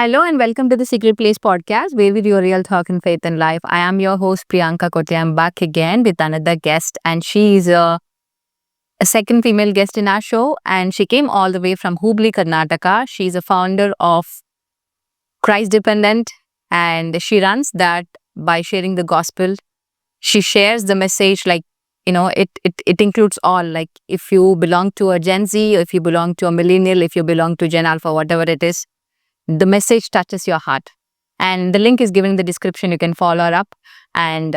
Hello and welcome to the Secret Place podcast, where we do real talk in faith and life. I am your host Priyanka Kote. I'm back again with another guest, and she is a second female guest in our show, and she came all the way from Hubli, Karnataka. She's a founder of Christ Dependent, and she runs that by sharing the gospel. She shares the message like it includes all, like if you belong to a Gen Z, or if you belong to a millennial, if you belong to Gen Alpha, whatever it is, the message touches your heart. And the link is given in the description. You can follow her up. And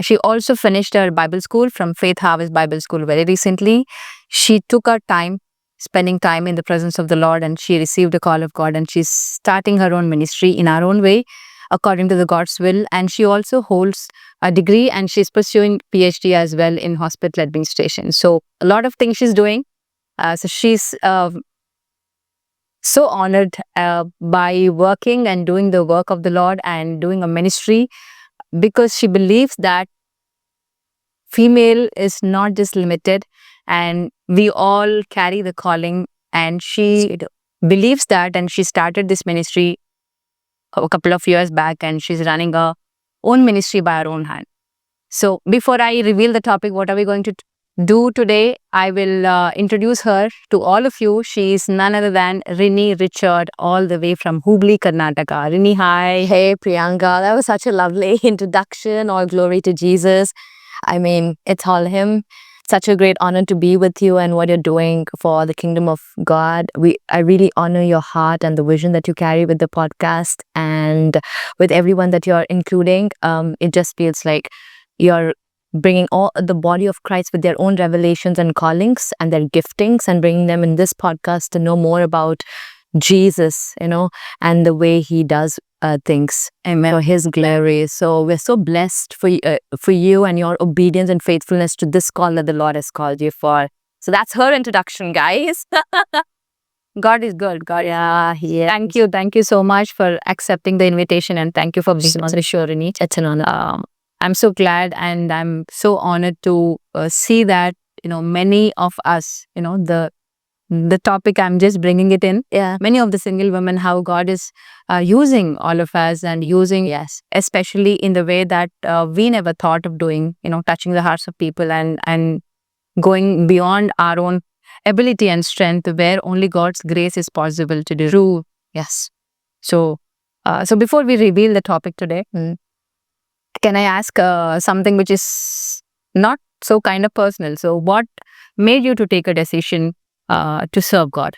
she also finished her Bible school from Faith Harvest Bible School very recently. She took her time, spending time in the presence of the Lord, and she received a call of God. And she's starting her own ministry in her own way, according to the God's will. And she also holds a degree, and she's pursuing PhD as well in hospital administration. So a lot of things she's doing. So she's so honored by working and doing the work of the Lord and doing a ministry, because she believes that female is not just limited and we all carry the calling, and she believes that, and she started this ministry a couple of years back, and she's running her own ministry by her own hand. So before I reveal the topic, what are we going to do today, I will introduce her to all of you. She is none other than Rini Richard, all the way from Hubli, Karnataka. Rini, hi. Hey, Priyanka, that was such a lovely introduction. All glory to Jesus. I mean, it's all Him. Such a great honor to be with you and what you're doing for the kingdom of God. I really honor your heart and the vision that you carry with the podcast and with everyone that you're including. It just feels like you're bringing all the body of Christ with their own revelations and callings and their giftings, and bringing them in this podcast to know more about Jesus, and the way He does things. Amen. For His glory. So we're so blessed for you and your obedience and faithfulness to this call that the Lord has called you for. So that's her introduction, guys. God is good. God. Yeah. Thank you so much for accepting the invitation, and thank you for being on the show, Rini. It's an honor. I'm so glad, and I'm so honored to see that many of us, the topic, I'm just bringing it in. Yeah. Many of the single women, how God is using all of us, and using, Yes, especially in the way that we never thought of doing, touching the hearts of people, and going beyond our own ability and strength, where only God's grace is possible to do. True. yes. So before we reveal the topic today, can I ask something which is not so kind of personal? So what made you to take a decision to serve God?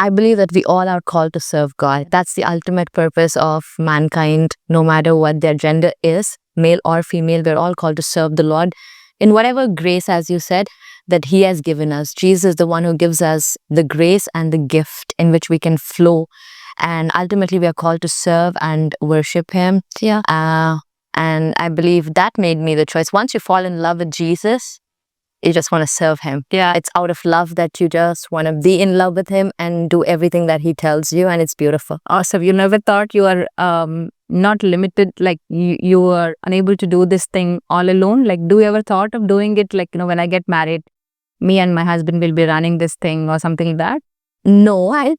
I believe that we all are called to serve God. That's the ultimate purpose of mankind, no matter what their gender is, male or female. We're all called to serve the Lord in whatever grace, as you said, that He has given us. Jesus is the one who gives us the grace and the gift in which we can flow. And ultimately, we are called to serve and worship Him. Yeah. And I believe that made me the choice. Once you fall in love with Jesus, you just want to serve Him. Yeah. It's out of love that you just want to be in love with Him and do everything that He tells you, and it's beautiful. Awesome. You never thought you are not limited, like you are unable to do this thing all alone? Like, do you ever thought of doing it, like, when I get married, me and my husband will be running this thing or something like that? No,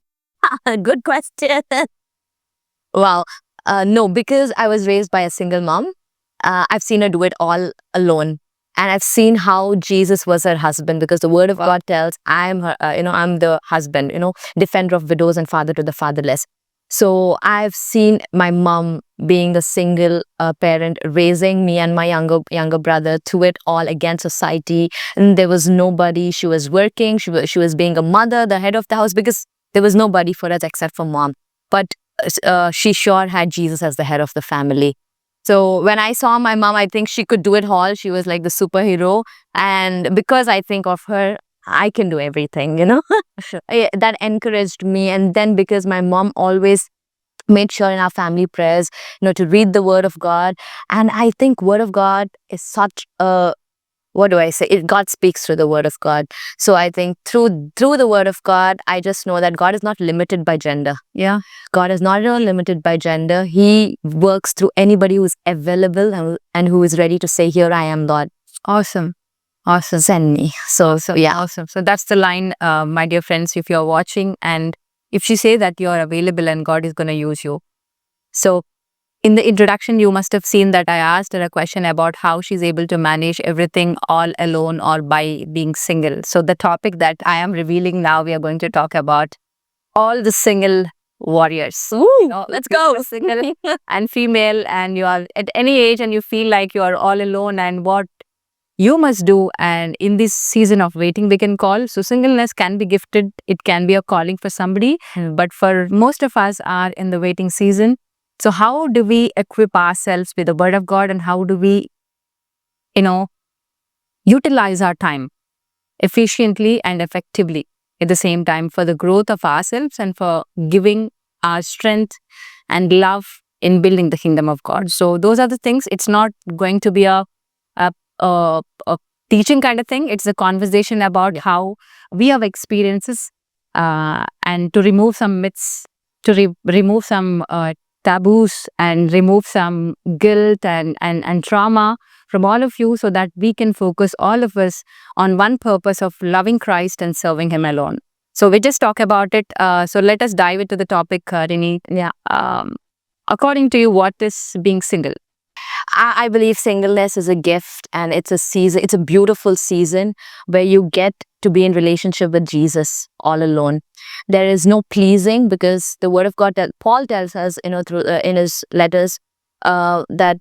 good question. Well, no, because I was raised by a single mom. I've seen her do it all alone. And I've seen how Jesus was her husband, because the word of God tells, I'm her, I'm the husband, defender of widows and father to the fatherless. So I've seen my mom being the single parent, raising me and my younger brother through it all against society. And there was nobody. She was working. She was being a mother, the head of the house, because there was nobody for us except for mom. But she sure had Jesus as the head of the family. So when I saw my mom, I think she could do it all. She was like the superhero. And because I think of her, I can do everything, That encouraged me. And then because my mom always made sure in our family prayers, to read the word of God. And I think word of God is such a, what do I say? God speaks through the word of God. So I think through the word of God, I just know that God is not limited by gender. Yeah. God is not at all limited by gender. He works through anybody who is available and who is ready to say, "Here I am, Lord. Awesome. Send me." So yeah. Awesome. So that's the line, my dear friends, if you're watching and if she say that you're available and God is going to use you. So in the introduction, you must have seen that I asked her a question about how she's able to manage everything all alone or by being single. So the topic that I am revealing now, we are going to talk about all the single warriors. Let's go. Single and female, and you are at any age and you feel like you are all alone, and what you must do. And in this season of waiting, we can call. So singleness can be gifted. It can be a calling for somebody. But for most of us are in the waiting season. So how do we equip ourselves with the word of God, and how do we, utilize our time efficiently and effectively at the same time for the growth of ourselves and for giving our strength and love in building the kingdom of God. So those are the things. It's not going to be a teaching kind of thing. It's a conversation about how we have experiences and to remove some myths, to remove some taboos and remove some guilt and trauma from all of you, so that we can focus all of us on one purpose of loving Christ and serving Him alone. So we just talk about it. So let us dive into the topic, Rini. Yeah. According to you, what is being single? I believe singleness is a gift, and it's a season. It's a beautiful season where you get to be in relationship with Jesus all alone. There is no pleasing, because the Word of God, Paul tells us, through in his letters, that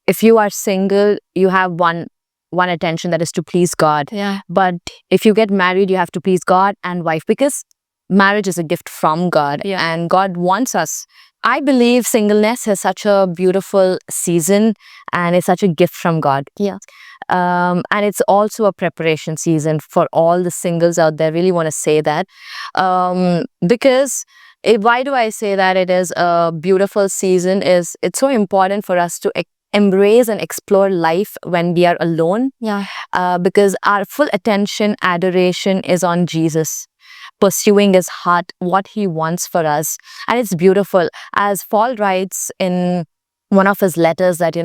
if you are single, you have one attention, that is to please God. Yeah. But if you get married, you have to please God and wife, because marriage is a gift from God, and God wants us. I believe singleness is such a beautiful season, and it's such a gift from God. Yeah. And it's also a preparation season for all the singles out there. Really want to say that, because why do I say that it is a beautiful season? Is it's so important for us to embrace and explore life when we are alone. Yeah. Because our full attention, adoration is on Jesus, pursuing His heart, what He wants for us. And it's beautiful. As Paul writes in one of his letters that,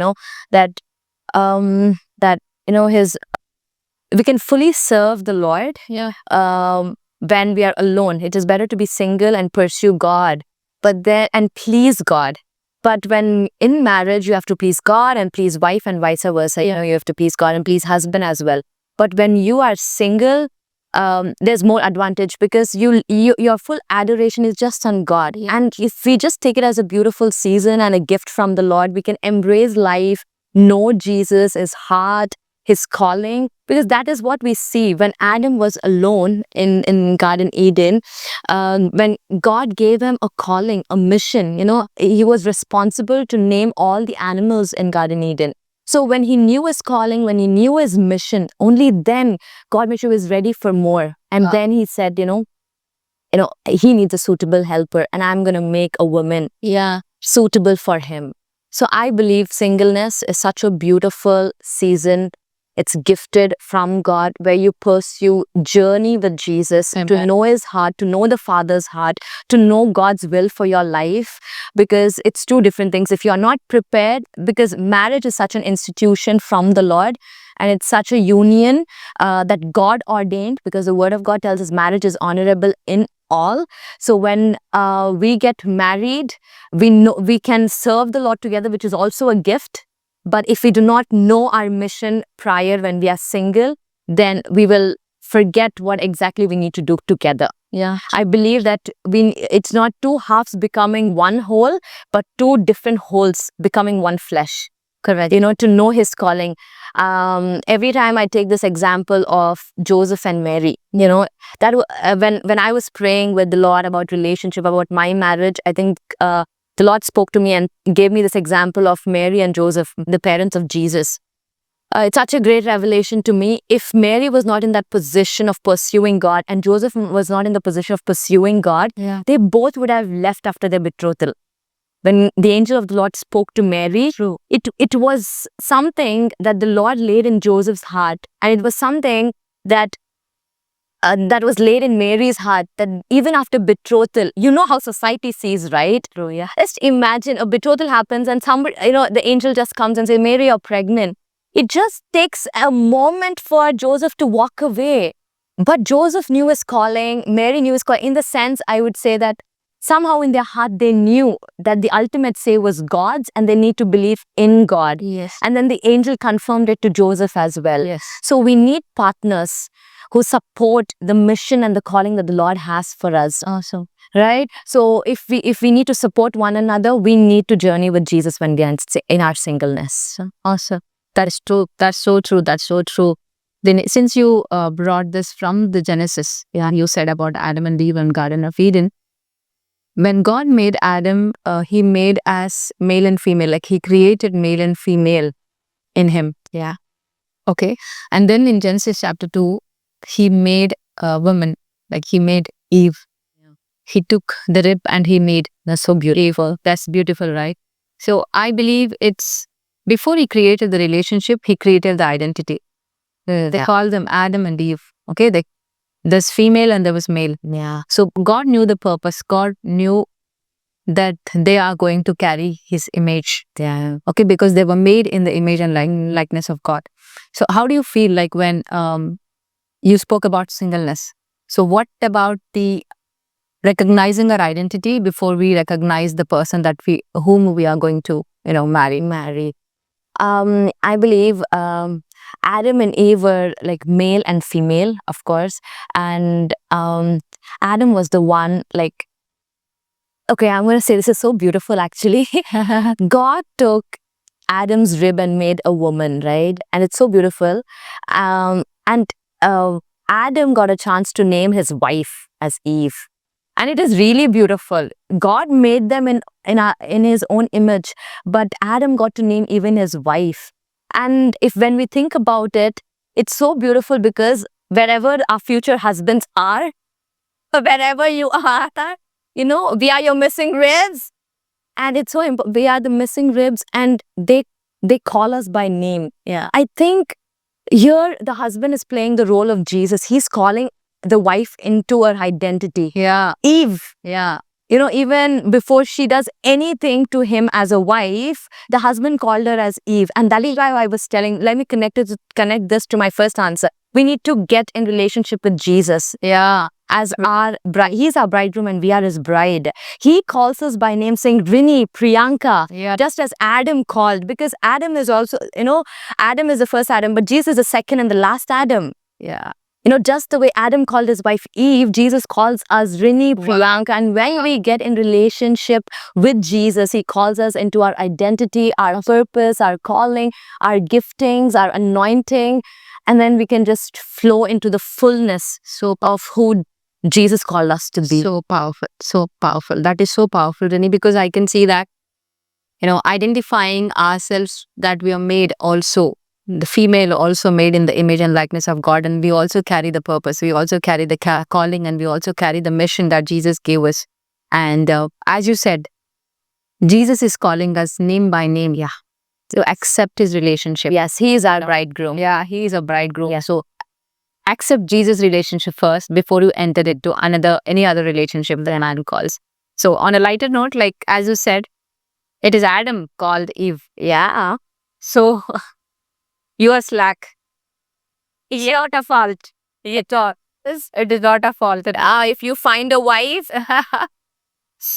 we can fully serve the Lord when we are alone. It is better to be single and pursue God, and please God. But when in marriage, you have to please God and please wife, and vice versa. You have to please God and please husband as well. But when you are single, there's more advantage, because your full adoration is just on God. And if we just take it as a beautiful season and a gift from the Lord, we can embrace life, know Jesus, His heart, His calling, because that is what we see when Adam was alone in Garden Eden. When God gave him a calling, a mission, he was responsible to name all the animals in Garden Eden. So when he knew his calling, when he knew his mission, only then God made sure he was ready for more. And then He said, he needs a suitable helper, and I'm going to make a woman suitable for him. So I believe singleness is such a beautiful season. It's gifted from God, where you pursue journey with Jesus. Amen. To know His heart, to know the Father's heart, to know God's will for your life, because it's two different things. If you're not prepared, because marriage is such an institution from the Lord, and it's such a union that God ordained, because the Word of God tells us marriage is honorable in all. So when we get married, we can serve the Lord together, which is also a gift. But if we do not know our mission prior when we are single, then we will forget what exactly we need to do together. Yeah. I believe that it's not two halves becoming one whole, but two different wholes becoming one flesh. Correct. To know His calling. Every time I take this example of Joseph and Mary, that when I was praying with the Lord about relationship, about my marriage, I think the Lord spoke to me and gave me this example of Mary and Joseph, the parents of Jesus. It's such a great revelation to me. If Mary was not in that position of pursuing God, and Joseph was not in the position of pursuing God, they both would have left after their betrothal. When the angel of the Lord spoke to Mary, it was something that the Lord laid in Joseph's heart, and it was something that was laid in Mary's heart, that even after betrothal, how society sees, right? True, yeah. Just imagine a betrothal happens and somebody, the angel just comes and says, Mary, you're pregnant. It just takes a moment for Joseph to walk away. But Joseph knew his calling, Mary knew his calling. In the sense, I would say that somehow in their heart, they knew that the ultimate say was God's and they need to believe in God. Yes. And then the angel confirmed it to Joseph as well. Yes. So we need partners who support the mission and the calling that the Lord has for us. Awesome. Right? So if we need to support one another, we need to journey with Jesus when we are in our singleness. Awesome. That is true. That's so true. That's so true. Then, since you brought this from the Genesis, you said about Adam and Eve and Garden of Eden. When God made Adam, he made as male and female. Like he created male and female in him. Yeah. Okay. And then in Genesis chapter 2, he made a woman. Like he made Eve. He took the rib and he made. That's so beautiful. That's beautiful, right? So I believe it's before he created the relationship, he created the identity. They call them Adam and Eve. Okay, there's female and there was male. Yeah. So God knew the purpose. God knew that they are going to carry his image. Yeah. Okay, because they were made in the image and likeness of God. So how do you feel like when you spoke about singleness? So what about the recognizing our identity before we recognize the person that whom we are going to, marry? I believe Adam and Eve were like male and female, of course. And Adam was the one, like, okay, I'm going to say this is so beautiful actually. God took Adam's rib and made a woman, right? And it's so beautiful. And Adam got a chance to name his wife as Eve. And it is really beautiful. God made them in his own image, but Adam got to name even his wife. And when we think about it, it's so beautiful because wherever our future husbands are, wherever you are, we are your missing ribs. And it's so important. We are the missing ribs and they call us by name. Yeah. I think here the husband is playing the role of Jesus. He's calling the wife into her identity. Yeah. Eve. Yeah. Even before she does anything to him as a wife, the husband called her as Eve. And that is why I was telling, let me connect this to my first answer. We need to get in relationship with Jesus. Yeah. As our bride. He's our bridegroom and we are his bride. He calls us by name saying, Rini, Priyanka. Yeah. Just as Adam called. Because Adam is also, Adam is the first Adam, but Jesus is the second and the last Adam. Yeah. Just the way Adam called his wife Eve, Jesus calls us Rini, Priyanka. And when we get in relationship with Jesus, he calls us into our identity, our purpose, our calling, our giftings, our anointing. And then we can just flow into the fullness of who Jesus called us to be. So powerful. So powerful. That is so powerful, Rini, because I can see that, identifying ourselves that we are made also. The female also made in the image and likeness of God, and we also carry the purpose. We also carry the calling, and we also carry the mission that Jesus gave us. And as you said, Jesus is calling us name by name. Yeah. To accept his relationship. Yes, he is our bridegroom. Yeah, he is a bridegroom. Yeah. So accept Jesus' relationship first before you enter into any other relationship that a man calls. So on a lighter note, like as you said, it is Adam called Eve. Yeah. So you are slack. It's not a fault. It is not a fault. If you find a wife,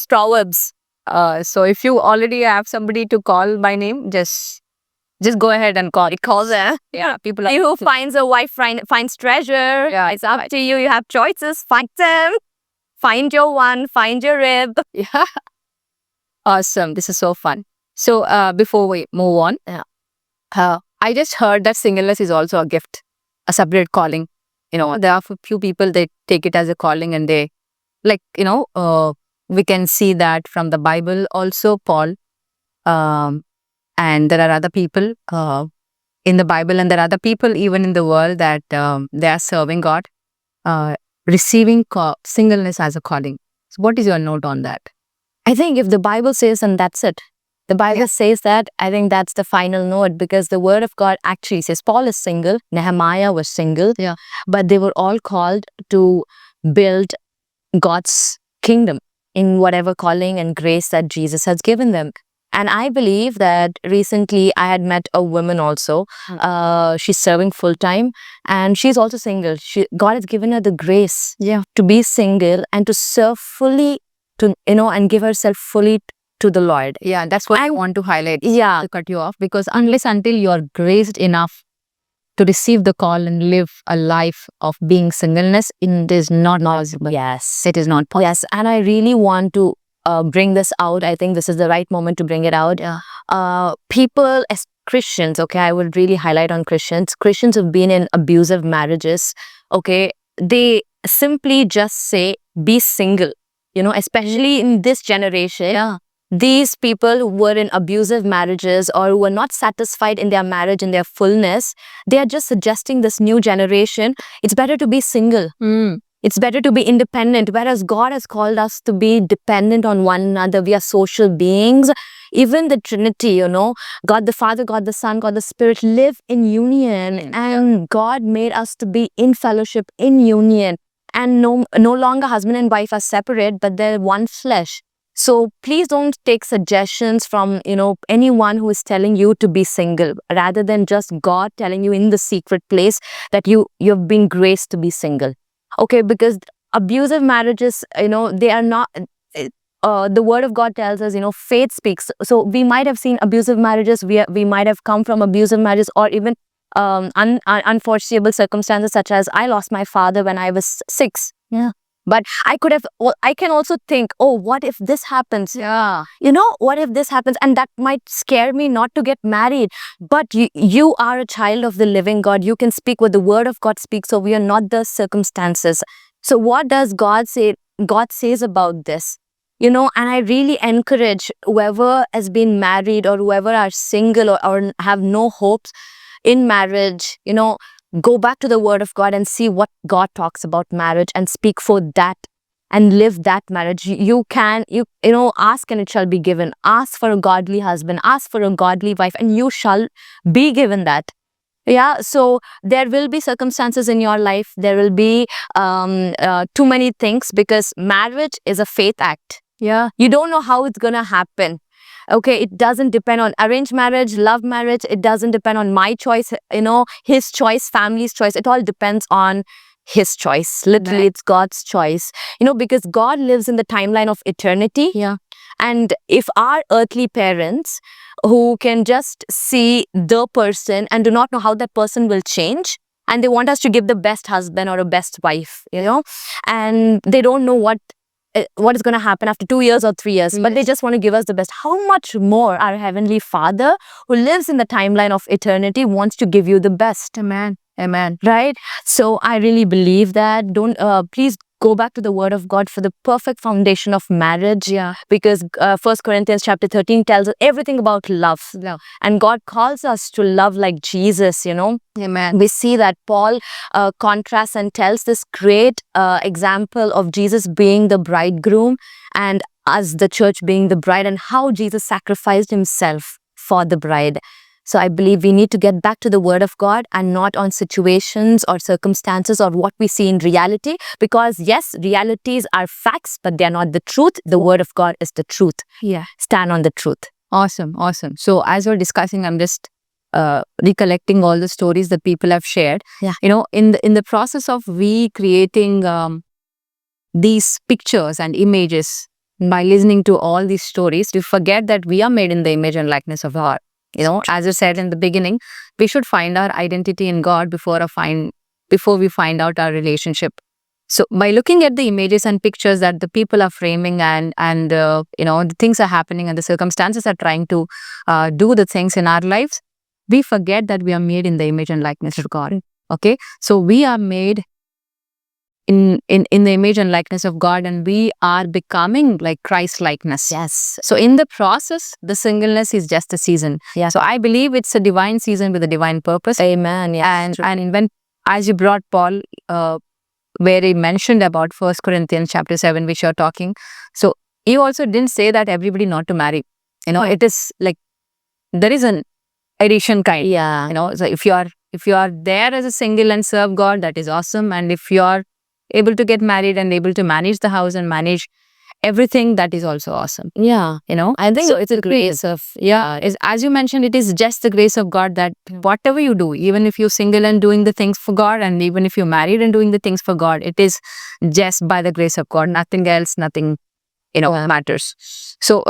Proverbs. So if you already have somebody to call by name, just go ahead and call. Call them. Yeah, people. He who finds a wife finds treasure. Yeah, it's up to you. You have choices. Find them. Find your one. Find your rib. Yeah. Awesome. This is so fun. So before we move on, I just heard that singleness is also a gift, a separate calling. There are a few people, they take it as a calling and they we can see that from the Bible also, Paul. And there are other people in the Bible, and there are other people even in the world that they are serving God, receiving singleness as a calling. So what is your note on that? I think if the Bible says, and that's it. The Bible says that, I think that's the final note, because the word of God actually says Paul is single, Nehemiah was single, but they were all called to build God's kingdom in whatever calling and grace that Jesus has given them. And I believe that recently I had met a woman also. She's serving full time and she's also single. God has given her the grace to be single and to serve fully to, and give herself fully to the Lord. Yeah, that's what I want to highlight. Yeah. To cut you off, because unless until you are graced enough to receive the call and live a life of being singleness, it is not possible. Yes. It is not possible. Yes. And I really want to bring this out. I think this is the right moment to bring it out. People as Christians, okay, I would really highlight on Christians. Christians have been in abusive marriages, okay, they simply just say, be single, especially in this generation. These people who were in abusive marriages or who were not satisfied in their marriage in their fullness, they are just suggesting this new generation, it's better to be single. It's better to be independent, whereas God has called us to be dependent on one another. We are social beings. Even the Trinity, God the Father, God the Son, God the Spirit live in union. And God made us to be in fellowship, in union. And no longer husband and wife are separate, but they're one flesh. So please don't take suggestions from, anyone who is telling you to be single, rather than just God telling you in the secret place that you've been graced to be single. Okay, because abusive marriages, they are not, the word of God tells us, faith speaks. So we might have seen abusive marriages, we might have come from abusive marriages, or even unforeseeable circumstances, such as I lost my father when I was 6. But I can also think, oh, what if this happens? What if this happens? And that might scare me not to get married. But you are a child of the living God. You can speak what the word of God speaks. So we are not the circumstances. So what does God say? God says about this, and I really encourage whoever has been married or whoever are single or have no hopes in marriage, go back to the word of God and see what God talks about marriage and speak for that and live that marriage. You ask and it shall be given. Ask for a godly husband, ask for a godly wife, and you shall be given that. So there will be circumstances in your life. There will be too many things, because marriage is a faith act. You don't know how it's gonna happen. Okay, it doesn't depend on arranged marriage, love marriage. It doesn't depend on my choice, his choice, family's choice. It all depends on his choice. Literally, It's God's choice. Because God lives in the timeline of eternity. And if our earthly parents, who can just see the person and do not know how that person will change, and they want us to give the best husband or a best wife, and they don't know what is going to happen after 2 years or 3 years, but they just want to give us the best. How much more our Heavenly Father, who lives in the timeline of eternity, wants to give you the best. Amen. Amen. Right? So I really believe that. Please go back to the word of God for the perfect foundation of marriage. Because 1 Corinthians chapter 13 tells us everything about love. And God calls us to love like Jesus, Amen. We see that Paul contrasts and tells this great example of Jesus being the bridegroom and us, the church, being the bride, and how Jesus sacrificed himself for the bride. So I believe we need to get back to the word of God and not on situations or circumstances or what we see in reality. Because yes, realities are facts, but they are not the truth. The word of God is the truth. Stand on the truth. Awesome. So as we're discussing, I'm just recollecting all the stories that people have shared. In the process of creating these pictures and images, by listening to all these stories, we forget that we are made in the image and likeness of God. As you said in the beginning, we should find our identity in God before we find out our relationship. So by looking at the images and pictures that the people are framing and the things are happening and the circumstances are trying to do the things in our lives, we forget that we are made in the image and likeness of God. Okay, so we are made in the image and likeness of God, and we are becoming like Christ likeness. Yes. So in the process, the singleness is just a season. So I believe it's a divine season with a divine purpose. Amen. Yes. And when, as you brought Paul, where he mentioned about 1 Corinthians chapter 7, which you're talking. So he also didn't say that everybody not to marry. It is like there is an addition kind. So if you are there as a single and serve God, that is awesome. And if you are able to get married and able to manage the house and manage everything that is also awesome. Yeah. I think So it's a grace of, as you mentioned, it is just the grace of God that whatever you do, even if you're single and doing the things for God, and even if you're married and doing the things for God, it is just by the grace of God. Nothing else, nothing matters. So,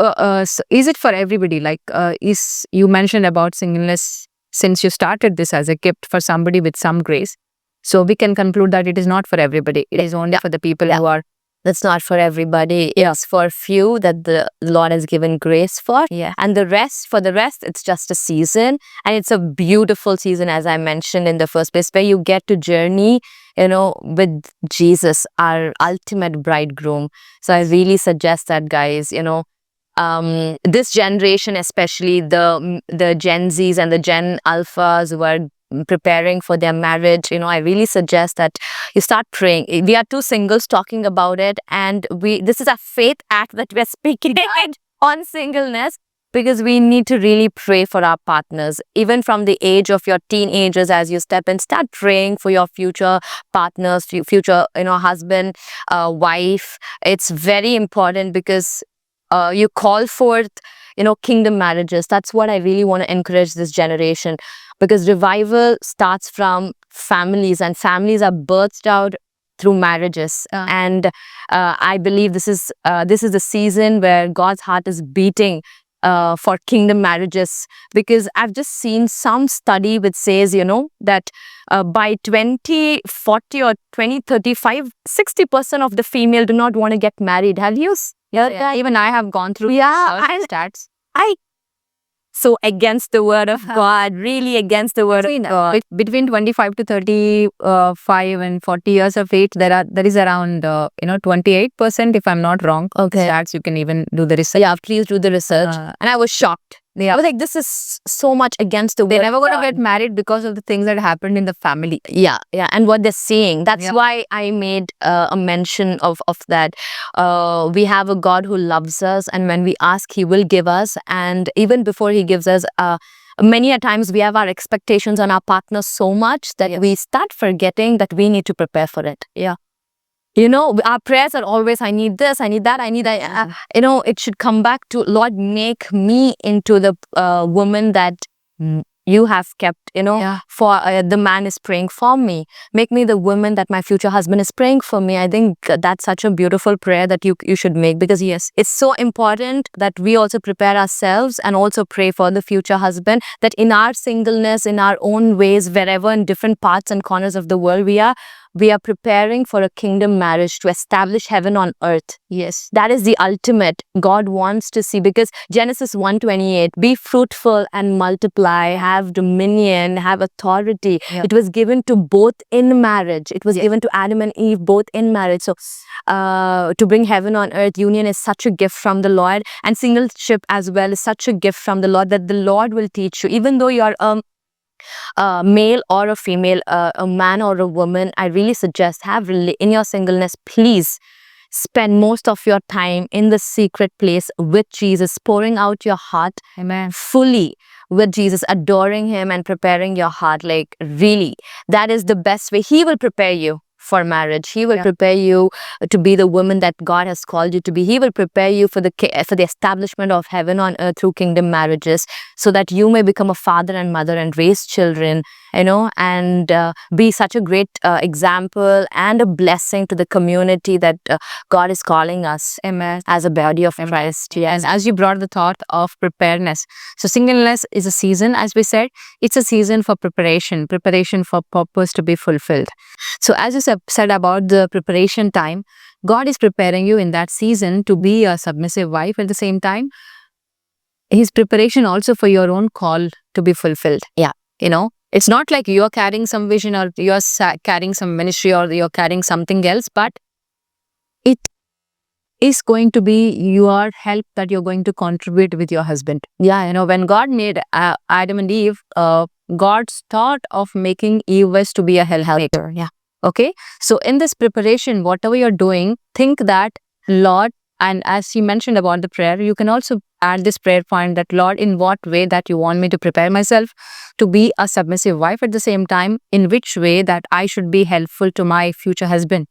so is it for everybody? Like, is you mentioned about singleness since you started this as a gift for somebody with some grace. So we can conclude that it is not for everybody. It is only for the people who are. That's not for everybody. It's for few that the Lord has given grace for. Yeah. And for the rest, it's just a season. And it's a beautiful season, as I mentioned in the first place, where you get to journey, with Jesus, our ultimate bridegroom. So I really suggest that, guys, this generation, especially the Gen Zs and the Gen Alphas who are preparing for their marriage, I really suggest that you start praying. We are two singles talking about it, and this is a faith act that we're speaking on singleness, because we need to really pray for our partners, even from the age of your teenagers. As you step in, start praying for your future partners, future husband, wife. It's very important, because you call forth kingdom marriages. That's what I really want to encourage this generation, because revival starts from families, and families are birthed out through marriages. And I believe this is the season where God's heart is beating for kingdom marriages, because I've just seen some study which says that by 2040 or 2035, 60% of the female do not want to get married. Have you? Yeah, even I have gone through stats. So against the word of God, really against the word of God. Between 25 to 35 and 40 years of age, there is around 28%, if I'm not wrong. Okay. Stats, you can even do the research. Yeah, please do the research. And I was shocked. I was like, this is so much against the word. They're never going to get married because of the things that happened in the family. Yeah, and what they're saying. That's why I made a mention of that. We have a God who loves us, and when we ask, He will give us. And even before He gives us, many a times we have our expectations on our partner so much that we start forgetting that we need to prepare for it. Yeah. Our prayers are always, I need this, I need that, I need that. It should come back to, Lord, make me into the woman that you have kept, for the man is praying for me. Make me the woman that my future husband is praying for me. I think that's such a beautiful prayer that you should make, because yes, it's so important that we also prepare ourselves and also pray for the future husband, that in our singleness, in our own ways, wherever in different parts and corners of the world we are preparing for a kingdom marriage to establish heaven on earth. Yes. That is the ultimate God wants to see, because Genesis 1:28, be fruitful and multiply, have dominion, have authority. Yeah. It was given to both in marriage. It was given to Adam and Eve both in marriage. So to bring heaven on earth, union is such a gift from the Lord, and singleship as well is such a gift from the Lord, that the Lord will teach you. Even though you're a male or a female, a man or a woman, I really suggest in your singleness, please spend most of your time in the secret place with Jesus, pouring out your heart fully with Jesus, adoring Him and preparing your heart. Like, really, that is the best way. He will prepare you for marriage. He will prepare you to be the woman that God has called you to be. He will prepare you for the establishment of heaven on earth through kingdom marriages, so that you may become a father and mother and raise children, and be such a great example and a blessing to the community that God is calling us as a body of Christ. Yes. As you brought the thought of preparedness. So singleness is a season, as we said. It's a season for preparation for purpose to be fulfilled. So as you said about the preparation time, God is preparing you in that season to be a submissive wife. At the same time, His preparation also for your own call to be fulfilled. Yeah. It's not like you're carrying some vision, or you're carrying some ministry, or you're carrying something else, but it is going to be your help that you're going to contribute with your husband. Yeah. When God made Adam and Eve, God's thought of making Eve was to be a helper. Yeah. Okay. So in this preparation, whatever you're doing, think that, Lord, and as you mentioned about the prayer, you can also add this prayer point that, Lord, in what way that you want me to prepare myself to be a submissive wife, at the same time, in which way that I should be helpful to my future husband.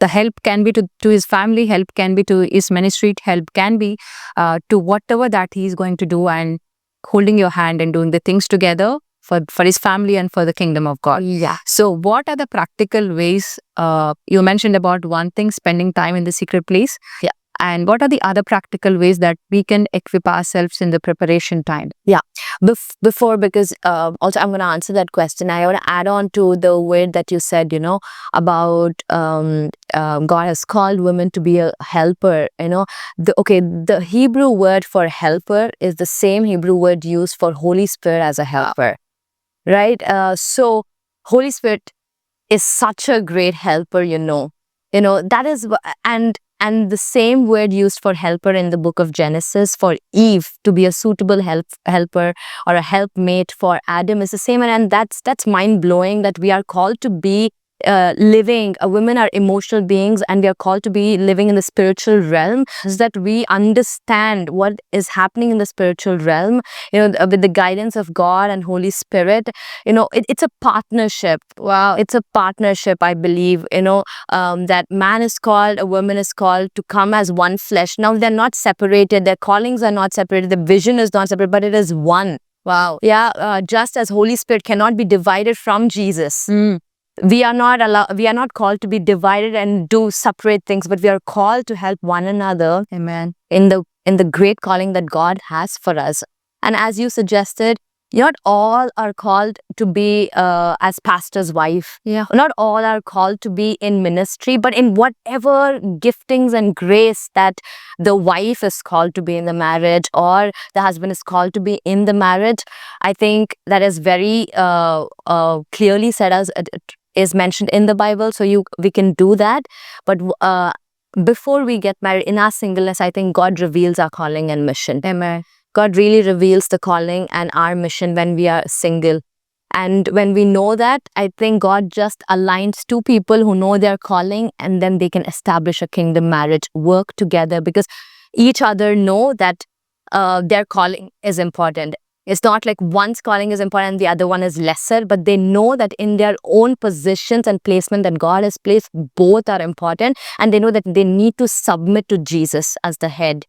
The help can be to his family, help can be to his ministry, help can be to whatever that he's going to do, and holding your hand and doing the things together for his family and for the kingdom of God. Yeah. So what are the practical ways, you mentioned about one thing, spending time in the secret place. Yeah. And what are the other practical ways that we can equip ourselves in the preparation time? Before, because also I'm going to answer that question. I want to add on to the word that you said, about God has called women to be a helper. The Hebrew word for helper is the same Hebrew word used for Holy Spirit as a helper, right? So Holy Spirit is such a great helper. That is, and the same word used for helper in the book of Genesis for Eve to be a suitable helper or a helpmate for Adam is the same. And that's mind-blowing that we are called to be women are emotional beings, and we are called to be living in the spiritual realm, so that we understand what is happening in the spiritual realm, with the guidance of God and Holy Spirit. It's a partnership. Wow. It's a partnership, I believe, that man is called, a woman is called to come as one flesh. Now they're not separated, their callings are not separated, the vision is not separate, but it is one. Wow. Yeah, just as Holy Spirit cannot be divided from Jesus. We are not called to be divided and do separate things, but we are called to help one another. Amen. In the great calling that God has for us. And as you suggested, not all are called to be as pastor's wife. Yeah. Not all are called to be in ministry, but in whatever giftings and grace that the wife is called to be in the marriage, or the husband is called to be in the marriage. I think that is very clearly said as is mentioned in the Bible. So we can do that. But before we get married, in our singleness, I think God reveals our calling and mission. Amen. God really reveals the calling and our mission when we are single. And when we know that, I think God just aligns two people who know their calling, and then they can establish a kingdom marriage, work together, because each other know that their calling is important. It's not like one's calling is important and the other one is lesser, but they know that in their own positions and placement that God has placed, both are important, and they know that they need to submit to Jesus as the head.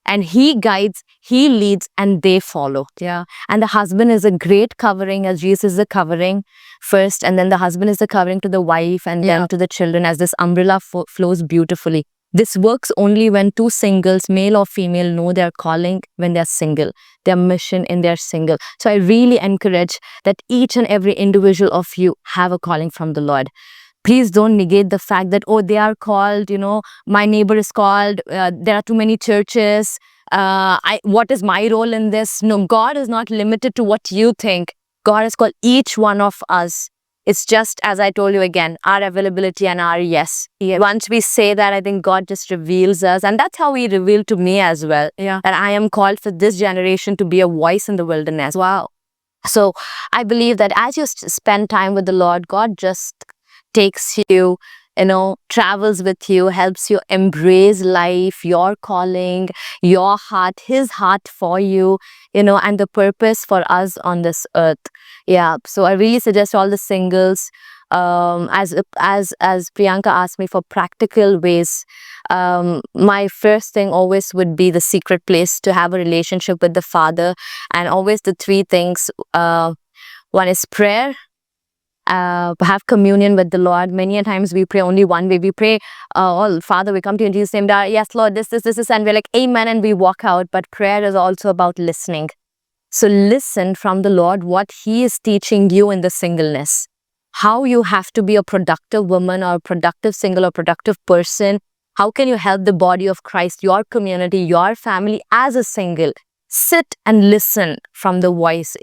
And he guides, he leads, and they follow. Yeah. And the husband is a great covering, as Jesus is the covering first, and then the husband is the covering to the wife and then to the children, as this umbrella flows beautifully. This works only when two singles, male or female, know their calling when they're single, their mission in their single. So I really encourage that each and every individual of you have a calling from the Lord. Please don't negate the fact that, they are called, my neighbor is called, there are too many churches, what is my role in this? No, God is not limited to what you think. God has called each one of us. It's just, as I told you again, our availability and our yes. Once we say that, I think God just reveals us. And that's how he revealed to me as well. Yeah. That I am called for this generation to be a voice in the wilderness. Wow. So I believe that as you spend time with the Lord, God just takes you, travels with you, helps you embrace life, your calling, your heart, his heart for you, and the purpose for us on this earth. Yeah. So I really suggest all the singles, as Priyanka asked me for practical ways, my first thing always would be the secret place, to have a relationship with the Father. And always the three things, one is prayer, have communion with the Lord. Many a times we pray only one way. We pray, Father, we come to you in Jesus' name. Yes, Lord, this, and we're like, amen, and we walk out. But prayer is also about listening. So listen from the Lord what he is teaching you in the singleness. How you have to be a productive woman or a productive single or productive person. How can you help the body of Christ, your community, your family as a single? Sit and listen from the voice.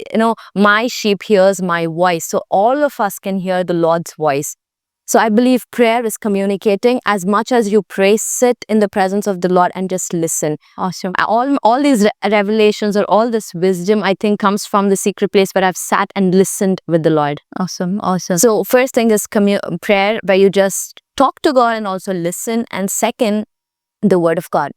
My sheep hears my voice. So all of us can hear the Lord's voice. So I believe prayer is communicating. As much as you pray, sit in the presence of the Lord and just listen. Awesome. All these revelations or all this wisdom, I think, comes from the secret place where I've sat and listened with the Lord. Awesome. Awesome. So first thing is prayer, where you just talk to God and also listen. And second, the word of God.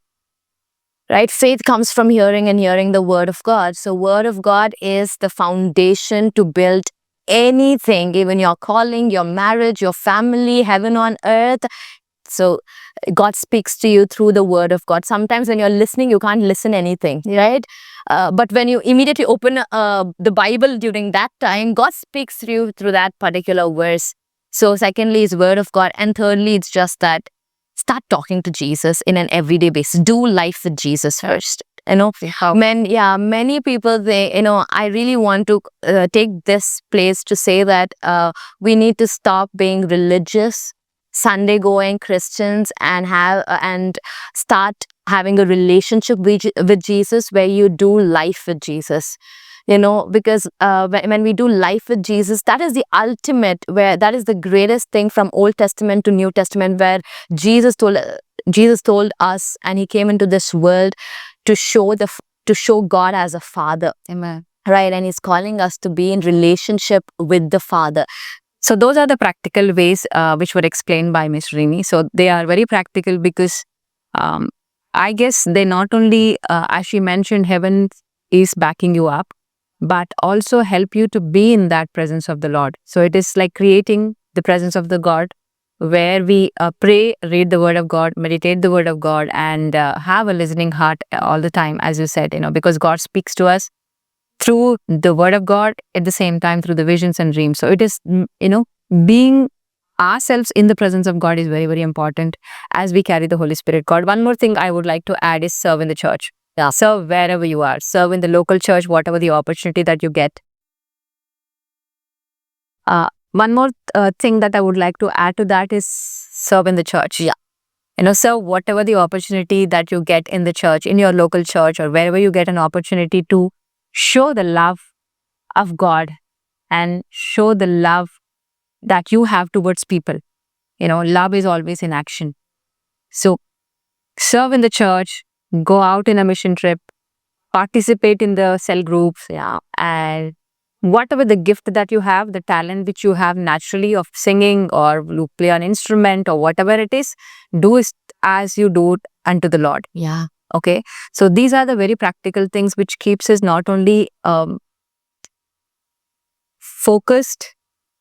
Right? Faith comes from hearing, and hearing the word of God. So word of God is the foundation to build anything, even your calling, your marriage, your family, heaven on earth. So God speaks to you through the word of God. Sometimes when you're listening, you can't listen anything, right? But when you immediately open the Bible during that time, God speaks through you through that particular verse. So secondly is word of God. And thirdly, it's just that start talking to Jesus in an everyday basis. Do life with Jesus first. You know, many people say, you know, I really want to take this place to say that we need to stop being religious, Sunday going Christians and start having a relationship with Jesus where you do life with Jesus. You know, because when we do life with Jesus, that is the ultimate, where that is the greatest thing from Old Testament to New Testament, where Jesus told us, and he came into this world to show God as a father. Amen. Right, and he's calling us to be in relationship with the Father. So those are the practical ways which were explained by Miss Rini. So they are very practical because I guess they not only, as she mentioned, heaven is backing you up, but also help you to be in that presence of the Lord. So it is like creating the presence of the God where we pray, read the word of God, meditate the word of God, and have a listening heart all the time, as you said, you know, because God speaks to us through the word of God, at the same time through the visions and dreams. So it is, you know, being ourselves in the presence of God is very, very important as we carry the Holy Spirit. God, one more thing I would like to add is serve in the church. Yeah. Serve wherever you are. Serve in the local church, whatever the opportunity that you get. One more thing that I would like to add to that is serve in the church. Yeah. You know, serve whatever the opportunity that you get in the church, in your local church, or wherever you get an opportunity to show the love of God and show the love that you have towards people. You know, love is always in action. So serve in the church, go out in a mission trip, participate in the cell groups, and whatever the gift that you have, the talent which you have naturally of singing or you play an instrument or whatever it is, do it as you do it unto the Lord. Yeah. Okay. So these are the very practical things which keeps us not only focused,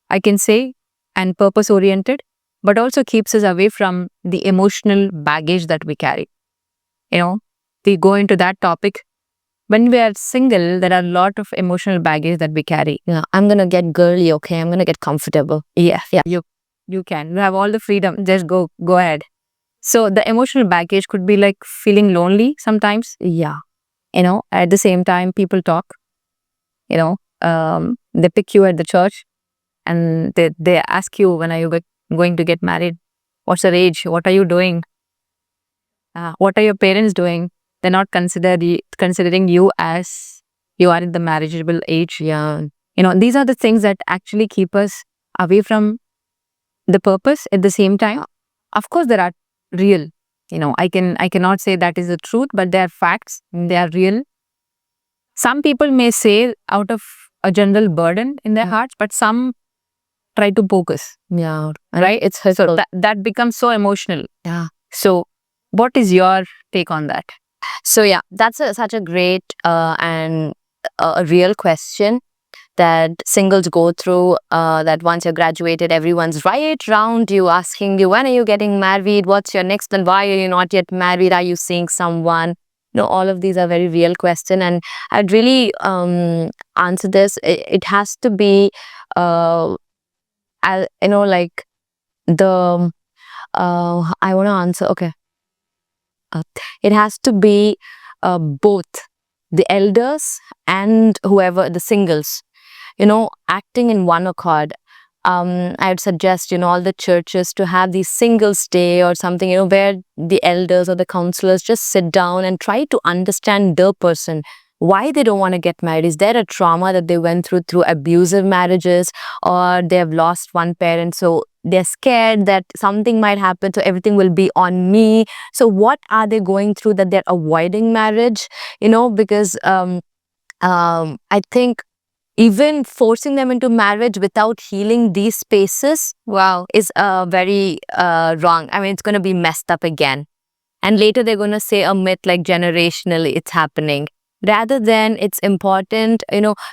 I can say, and purpose oriented, but also keeps us away from the emotional baggage that we carry. You know, we go into that topic. When we are single, there are a lot of emotional baggage that we carry. Yeah. I'm gonna get girly, okay? I'm gonna get comfortable. Yeah. You can. You have all the freedom. Just go ahead. So the emotional baggage could be like feeling lonely sometimes. Yeah. You know, at the same time, people talk. You know, they pick you at the church, and they ask you, when are you going to get married? What's your age? What are you doing? What are your parents doing? They're not considering you as you are in the marriageable age. Yeah. You know, these are the things that actually keep us away from the purpose. At the same time, of course, there are real. You know, I cannot say that is the truth, but they are facts. They are real. Some people may say out of a general burden in their hearts, but some try to poke us. Yeah. Right? It's hurtful. So that becomes so emotional. Yeah. So what is your take on that? So yeah, that's such a great and a real question that singles go through, that once you're graduated, everyone's right around you asking you, when are you getting married? What's your next and why are you not yet married? Are you seeing someone? You know, all of these are very real questions, and I'd really answer this. It has to be, you know, like the, I want to answer, okay. It has to be both the elders and whoever, the singles, you know, acting in one accord. I would suggest, you know, all the churches to have these singles day or something, you know, where the elders or the counselors just sit down and try to understand the person, why they don't want to get married. Is there a trauma that they went through abusive marriages, or they have lost one parent, so they're scared that something might happen, so everything will be on me. So what are they going through that they're avoiding marriage? You know, because I think even forcing them into marriage without healing these spaces, wow, is very wrong. I mean, it's going to be messed up again. And later they're going to say a myth like generationally it's happening. rather than it's important,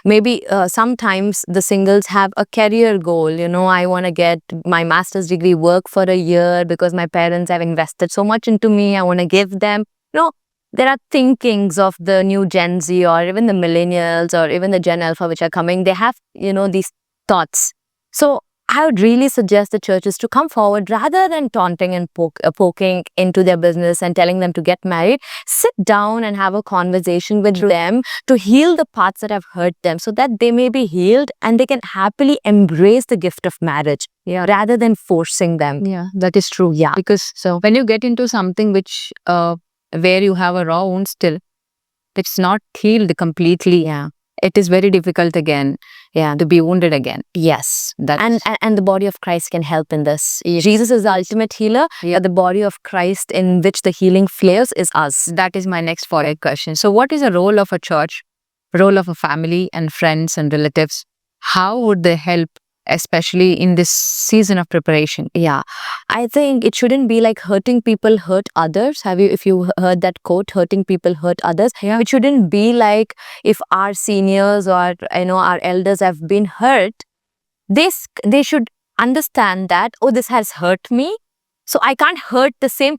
maybe sometimes the singles have a career goal. I want to get my master's degree, work for a year because my parents have invested so much into me. I want to give them, there are thinkings of the new Gen Z or even the millennials or even the Gen Alpha which are coming. They have, these thoughts. So I would really suggest the churches to come forward rather than taunting and poking into their business and telling them to get married. Sit down and have a conversation with them to heal the parts that have hurt them so that they may be healed and they can happily embrace the gift of marriage rather than forcing them. Yeah, that is true. Yeah. Because so when you get into something which where you have a raw wound still, it's not healed completely. Yeah. It is very difficult again. Yeah, to be wounded again. Yes. That's And the body of Christ can help in this. Jesus is the ultimate healer. Yeah. The body of Christ in which the healing flows is us. that is my next follow-up question. So what is the role of a church, role of a family and friends and relatives? How would they help, especially in this season of preparation? Yeah, I think it shouldn't be like hurting people hurt others. If you heard that quote, hurting people hurt others? Yeah. It shouldn't be like if our seniors or our elders have been hurt, they should understand that, oh, this has hurt me, so I can't hurt the same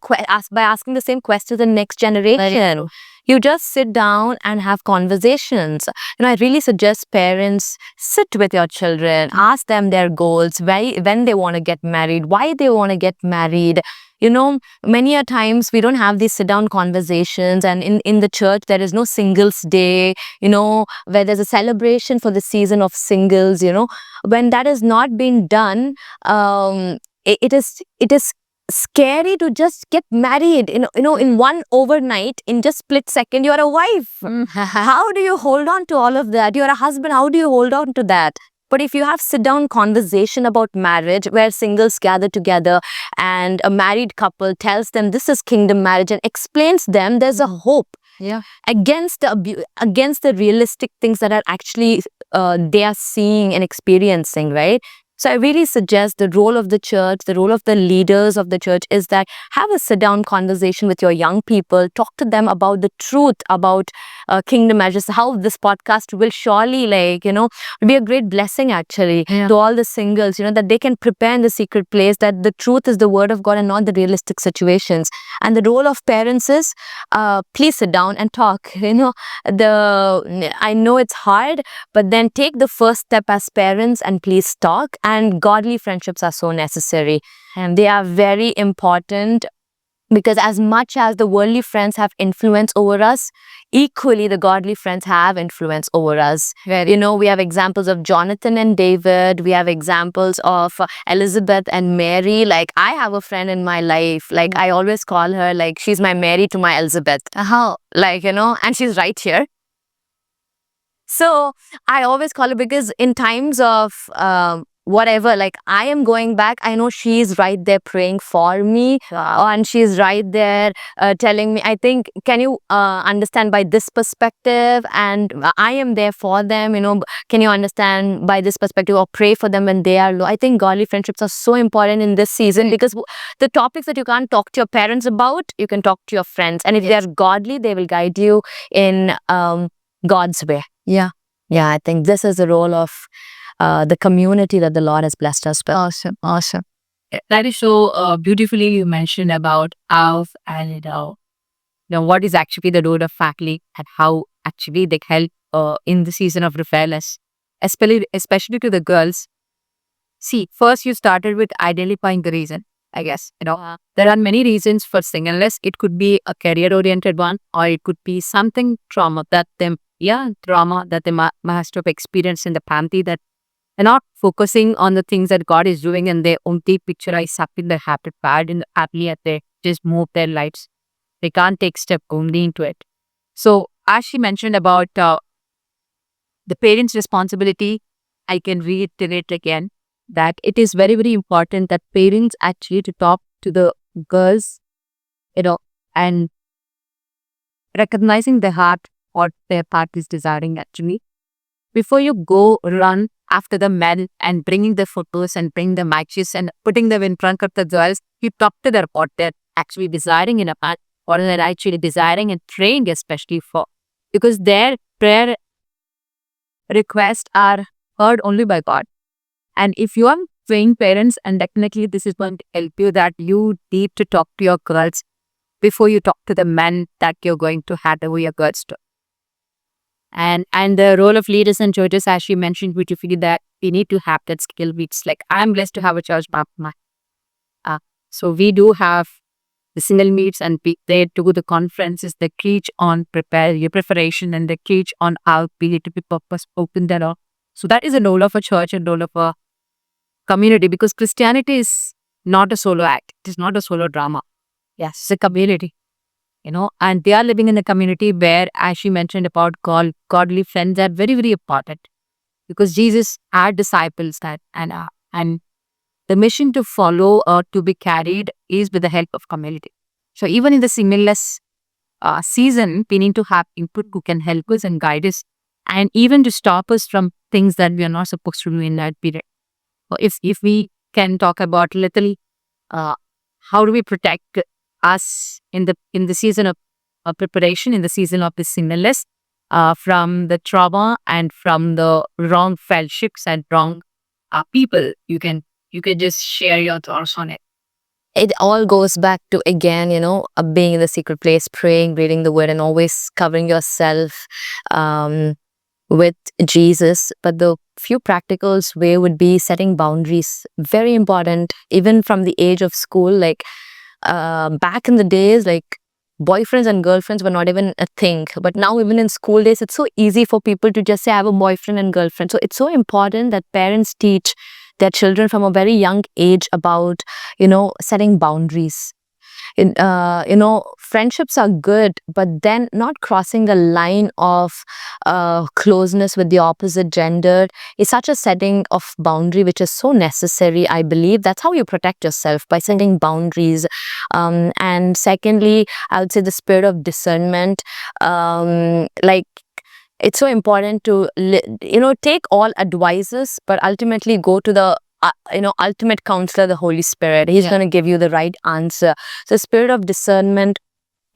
by asking the same question to the next generation. You just sit down and have conversations. I really suggest parents sit with your children, ask them their goals, when they want to get married, why they want to get married. Many a times we don't have these sit down conversations, and in the church there is no singles day, where there's a celebration for the season of singles. When that is not being done, it is scary to just get married in one overnight. In just split second you're a wife. How do you hold on to all of that? You're a husband, how do you hold on to that? But if you have sit down conversation about marriage where singles gather together and a married couple tells them this is kingdom marriage and explains them, there's a hope Yeah. against the realistic things that are actually they are seeing and experiencing, right? So I really suggest the role of the church, the role of the leaders of the church is that have a sit down conversation with your young people, talk to them about the truth about kingdom marriages, how this podcast will surely be a great blessing actually to all the singles, that they can prepare in the secret place, that the truth is the word of God and not the realistic situations. And the role of parents is, please sit down and talk. I know it's hard, but then take the first step as parents and please talk. And godly friendships are so necessary, and they are very important, because as much as the worldly friends have influence over us, equally the godly friends have influence over us. We have examples of Jonathan and David. We have examples of Elizabeth and Mary. Like, I have a friend in my life, like I always call her like she's my Mary to my Elizabeth. And she's right here. So I always call her, because in times of whatever, like I am going back, I know she's right there praying for me. And she's right there telling me, I think, can you understand by this perspective? And I am there for them, can you understand by this perspective, or pray for them when they are low. I think godly friendships are so important in this season, because the topics that you can't talk to your parents about, you can talk to your friends. And if they are godly, they will guide you in God's way. Yeah, I think this is the role of the community that the Lord has blessed us with. Awesome. That is so beautifully you mentioned about how and what is actually the role of family and how actually they help in the season of referrals, especially to the girls. See, first you started with identifying the reason. I guess there are many reasons for singleness. It could be a career-oriented one, or it could be something trauma that they must have experienced in the family, that they're not focusing on the things that God is doing, and they only picturize something that happened bad in the family, and they just move their lives. They can't take step only into it. So as she mentioned about the parents' responsibility, I can reiterate again that it is very, very important that parents actually to talk to the girls, and recognizing the heart, what their heart is desiring actually. Before you go run after the men and bringing the photos and bring the matches and putting them in front of the girls, you talk to them what they're actually desiring in a partner, or they're actually desiring and praying especially for. because their prayer requests are heard only by God. And if you are praying parents, and definitely this is going to help you, that you need to talk to your girls before you talk to the men that you're going to hand over your girls to. And the role of leaders and churches, as she mentioned, which you feel that we need to have that skill. It's like, I'm blessed to have a church, so we do have the single meets, and they do the conferences, they teach on your preparation, and they teach on how be to be purpose open that all. So that is a role of a church and role of a community, because Christianity is not a solo act. It is not a solo drama. Yes, it's a community, and they are living in a community where, as she mentioned about godly friends, are very, very important, because Jesus had disciples and the mission to follow or to be carried is with the help of community. So even in the singleness season, we need to have input who can help us and guide us, and even to stop us from things that we are not supposed to do in that period. So if we can talk about little, how do we protect us in the season of preparation, in the season of the singleness, from the trauma and from the wrong fellowships and wrong people. You can just share your thoughts on it. It all goes back to, again, being in the secret place, praying, reading the word, and always covering yourself with Jesus. But the few practicals way would be setting boundaries. Very important, even from the age of school. Like back in the days, like boyfriends and girlfriends were not even a thing. But now, even in school days, it's so easy for people to just say, I have a boyfriend and girlfriend. So it's so important that parents teach their children from a very young age about, setting boundaries. Friendships are good, but then not crossing the line of closeness with the opposite gender is such a setting of boundary, which is so necessary. I believe that's how you protect yourself, by setting boundaries. And secondly, I would say the spirit of discernment. It's so important to take all advices, but ultimately go to the ultimate counselor, the Holy Spirit. He's going to give you the right answer. So spirit of discernment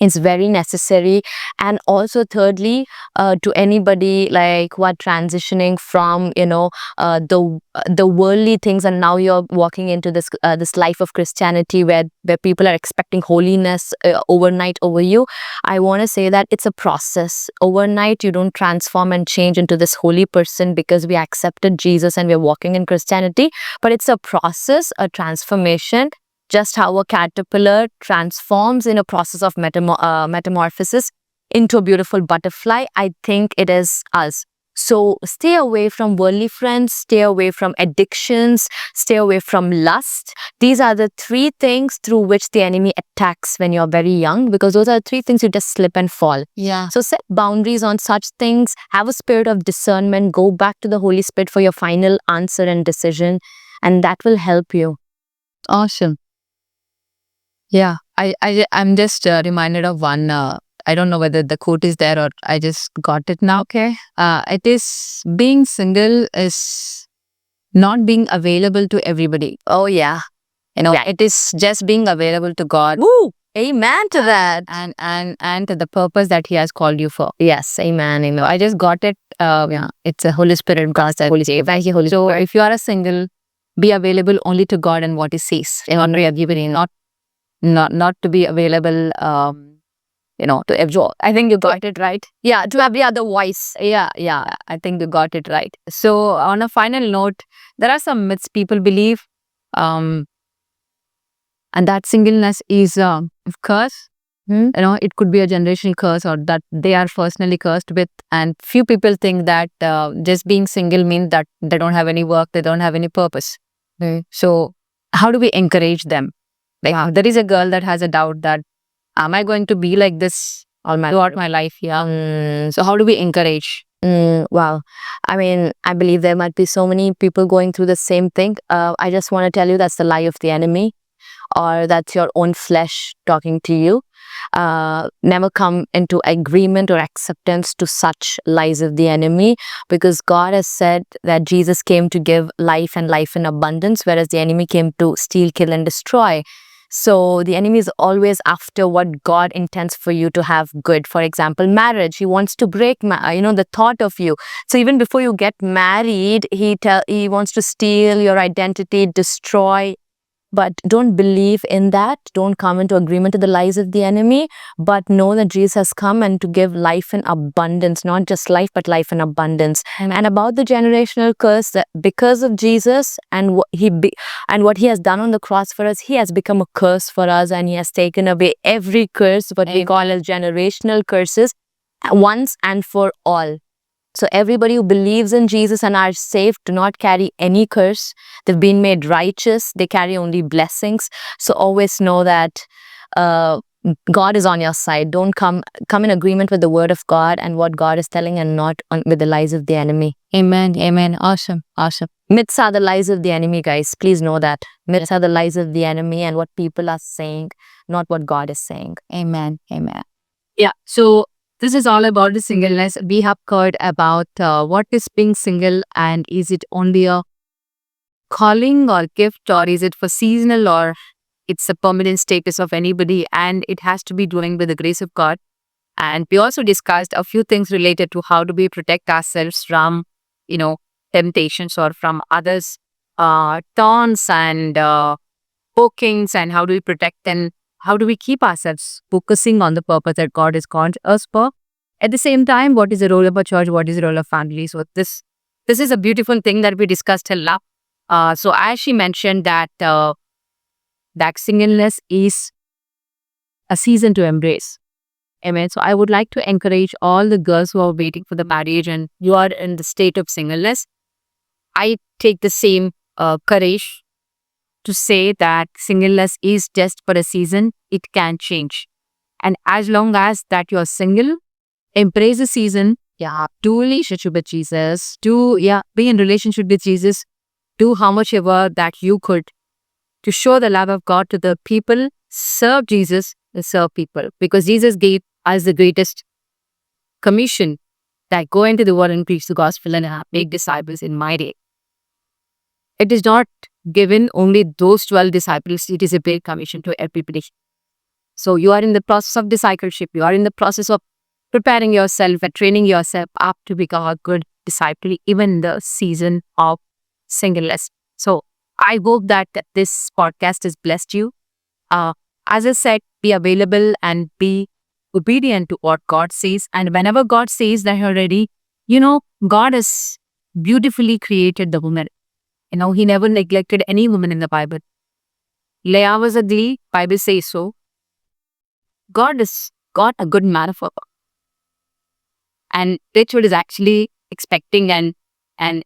is very necessary. And also thirdly, to anybody like who are transitioning from the worldly things, and now you're walking into this life of Christianity where people are expecting holiness overnight over you. I want to say that it's a process. Overnight you don't transform and change into this holy person because we accepted Jesus and we're walking in Christianity, but it's a process, a transformation. Just how a caterpillar transforms in a process of metamorphosis into a beautiful butterfly, I think it is us. So stay away from worldly friends, stay away from addictions, stay away from lust. These are the three things through which the enemy attacks when you're very young, because those are the three things you just slip and fall. Yeah. So set boundaries on such things, have a spirit of discernment, go back to the Holy Spirit for your final answer and decision, and that will help you. Awesome. Yeah, I'm just reminded of one. I don't know whether the quote is there or I just got it now. Okay. It is, being single is not being available to everybody. Oh yeah. It is just being available to God. Woo! Amen to that. And to the purpose that He has called you for. Yes, amen. I just got it. It's a Holy Spirit. God, Holy Spirit. Thank you, Holy So Spirit. if you are a single, be available only to God and what He says. Not to be available, to everyone. I think you got it right. Yeah, to every other voice. Yeah, I think you got it right. So on a final note, there are some myths people believe, and that singleness is a curse. It could be a generational curse, or that they are personally cursed with. And few people think that just being single means that they don't have any work, they don't have any purpose. So how do we encourage them? Like, there is a girl that has a doubt that, am I going to be like this throughout my life? Yeah. So how do we encourage? Wow. I mean, I believe there might be so many people going through the same thing. I just want to tell you that's the lie of the enemy, or that's your own flesh talking to you. Never come into agreement or acceptance to such lies of the enemy, because God has said that Jesus came to give life and life in abundance, whereas the enemy came to steal, kill, and destroy. So the enemy is always after what God intends for you to have good. For example, marriage. He wants to break, the thought of you. So even before you get married, he wants to steal your identity, destroy. But don't believe in that. Don't come into agreement to the lies of the enemy. But know that Jesus has come and to give life in abundance, not just life, but life in abundance. And about the generational curse, that because of Jesus and what he has done on the cross for us, he has become a curse for us, and he has taken away every curse, what we call as generational curses, once and for all. So everybody who believes in Jesus and are saved do not carry any curse. They've been made righteous. They carry only blessings. So always know that God is on your side. Don't come in agreement with the word of God and what God is telling, and not with the lies of the enemy. Amen. Amen. Awesome. Awesome. Myths are the lies of the enemy, guys. Please know that. Myths are the lies of the enemy and what people are saying, not what God is saying. Amen. Amen. Yeah. So this is all about the singleness. We have heard about what is being single, and is it only a calling or gift, or is it for seasonal, or it's a permanent status of anybody, and it has to be doing with the grace of God. And we also discussed a few things related to how do we protect ourselves from, temptations or from others' taunts and pokings, and how do we protect and how do we keep ourselves focusing on the purpose that God has called us for. At the same time, what is the role of a church? What is the role of family? So this is a beautiful thing that we discussed a lot. So as she mentioned that that singleness is a season to embrace. Amen. So I would like to encourage all the girls who are waiting for the marriage and you are in the state of singleness. I take the same courage to say that singleness is just for a season. It can change. And as long as that you're single, embrace the season. Yeah, do relationship with Jesus. Be in relationship with Jesus. Do how much ever that you could to show the love of God to the people. Serve Jesus and serve people, because Jesus gave us the greatest commission, that go into the world and preach the gospel and make disciples in my day. It is not given only those 12 disciples. It is a big commission to everybody. So you are in the process of discipleship. You are in the process of preparing yourself and training yourself up to become a good disciple, even in the season of singleness. So I hope that this podcast has blessed you. As I said, be available and be obedient to what God says. And whenever God says that you're ready, God has beautifully created the woman. He never neglected any woman in the Bible. Leah was ugly, Bible says so. God has got a good man for her. And Rachel is actually expecting, and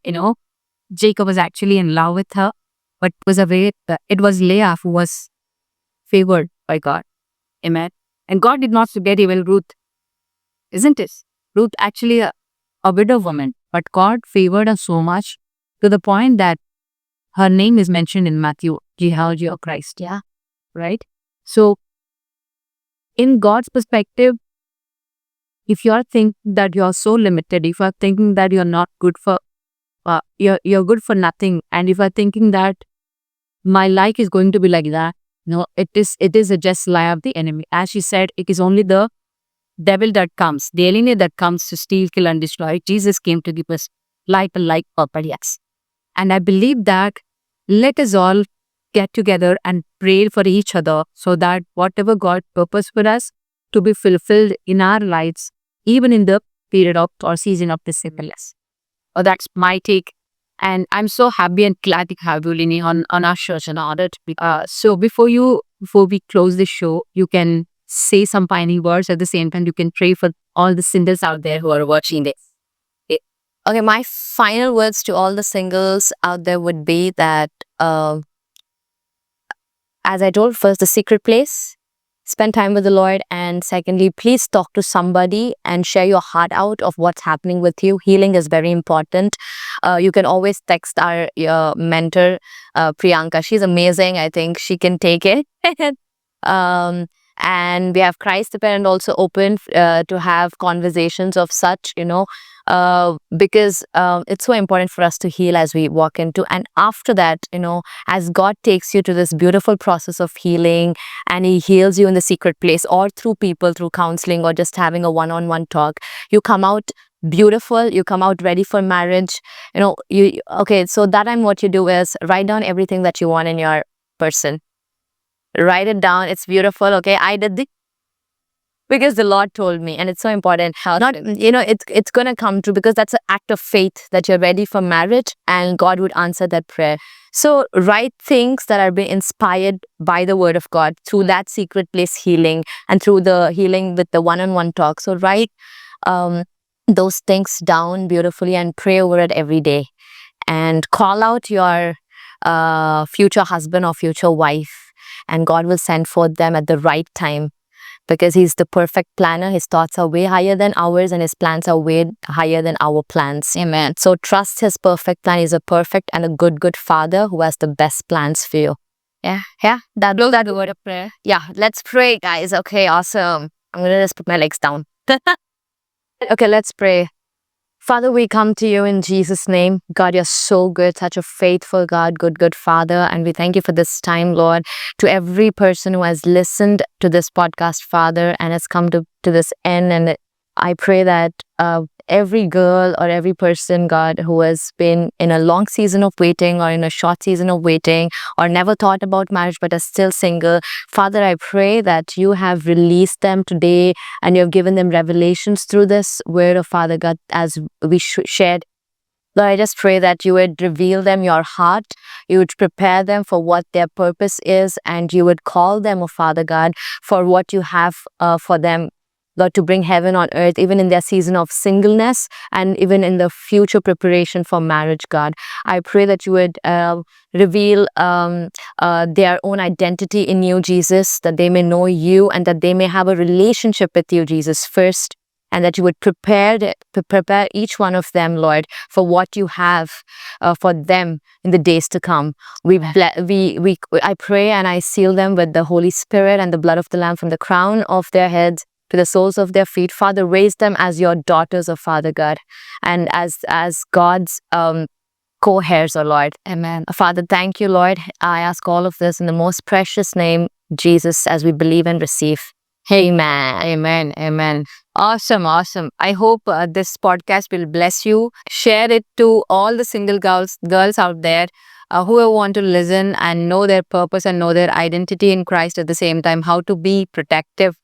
Jacob was actually in love with her, but it was Leah who was favored by God. Amen. And God did not forget even Ruth, isn't it? Ruth actually a widow woman, but God favored her so much to the point that her name is mentioned in Matthew, Jehovah Christ. Yeah. Right? So, in God's perspective, if you are thinking that you are so limited, if you are thinking that you're not good for, you're good for nothing, and if you are thinking that my life is going to be like that, no, it is a just lie of the enemy. As she said, it is only the devil that comes, the enemy that comes to steal, kill, and destroy. Jesus came to give us life and life purpose. Yes. And I believe that let us all get together and pray for each other, so that whatever God purpose for us to be fulfilled in our lives, even in the period of or season of this singleness. That's my take. And I'm so happy and glad to have you, Lini, on our church and audit. So before we close the show, you can say some final words. At the same time, you can pray for all the singles out there who are watching this. Okay, my final words to all the singles out there would be that, as I told, first, the secret place, spend time with the Lord, and secondly, please talk to somebody and share your heart out of what's happening with you. Healing is very important. You can always text your mentor, Priyanka. She's amazing. I think she can take it. And we have Christ the Parent also open to have conversations of such, because it's so important for us to heal as we walk into. And after that, as God takes you to this beautiful process of healing, and He heals you in the secret place, or through people, through counseling, or just having a one-on-one talk, you come out beautiful, you come out ready for marriage. So that time what you do is write down everything that you want in your person. Write it down. It's beautiful. Okay, I did the because the Lord told me, and it's so important. How not, it's gonna come true, because that's an act of faith that you're ready for marriage, and God would answer that prayer. So write things that are being inspired by the Word of God through that secret place healing, and through the healing with the one-on-one talk. So write those things down beautifully and pray over it every day, and call out your future husband or future wife, and God will send forth them at the right time, because He's the perfect planner. His thoughts are way higher than ours, and His plans are way higher than our plans. Amen. So trust His perfect plan. He's a perfect and a good Father who has the best plans for you. Yeah. That's the word of prayer. Yeah, let's pray, guys. Okay, awesome. I'm gonna just put my legs down. Okay, let's pray. Father, we come to you in Jesus' name. God, you're so good, such a faithful God, good Father. And we thank you for this time, Lord, to every person who has listened to this podcast, Father, and has come to this end. And I pray that every girl or every person, God, who has been in a long season of waiting, or in a short season of waiting, or never thought about marriage but are still single, Father, I pray that you have released them today, and you have given them revelations through this word of Father God, as we shared. Lord, I just pray that you would reveal them your heart, you would prepare them for what their purpose is, and you would call them, oh Father God, for what you have for them, Lord, to bring heaven on earth, even in their season of singleness, and even in the future preparation for marriage, God. I pray that you would reveal their own identity in you, Jesus, that they may know you, and that they may have a relationship with you, Jesus, first. And that you would prepare each one of them, Lord, for what you have for them in the days to come. I pray and I seal them with the Holy Spirit and the blood of the Lamb, from the crown of their heads to the soles of their feet. Father, raise them as your daughters of Father God, and as God's co-heirs, O Lord. Amen. Father, thank you, Lord. I ask all of this in the most precious name, Jesus, as we believe and receive. Amen. Amen. Awesome. I hope this podcast will bless you. Share it to all the single girls out there who want to listen and know their purpose and know their identity in Christ, at the same time how to be protective,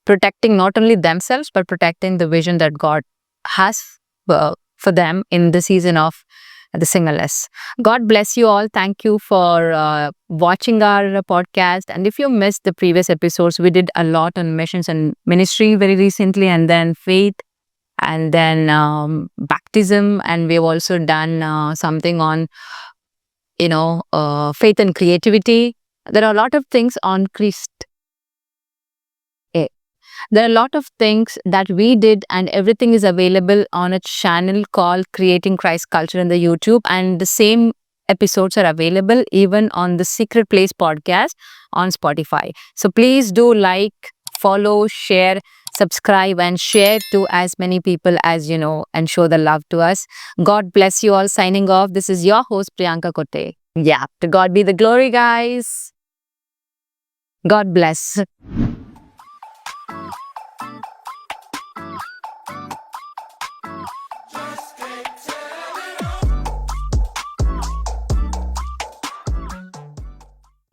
protecting not only themselves but protecting the vision that God has for them in the season of the singleness. God bless you all. Thank you for watching our podcast. And if you missed the previous episodes, we did a lot on missions and ministry very recently, and then faith, and then baptism, and we've also done something on faith and creativity. There are a lot of things on Christ. There are a lot of things that we did, and everything is available on a channel called Creating Christ Culture in the YouTube. And the same episodes are available even on the Secret Place podcast on Spotify. So please do like, follow, share, subscribe, and share to as many people as you know, and show the love to us. God bless you all. Signing off. This is your host, Priyanka Kote. Yeah, to God be the glory, guys. God bless.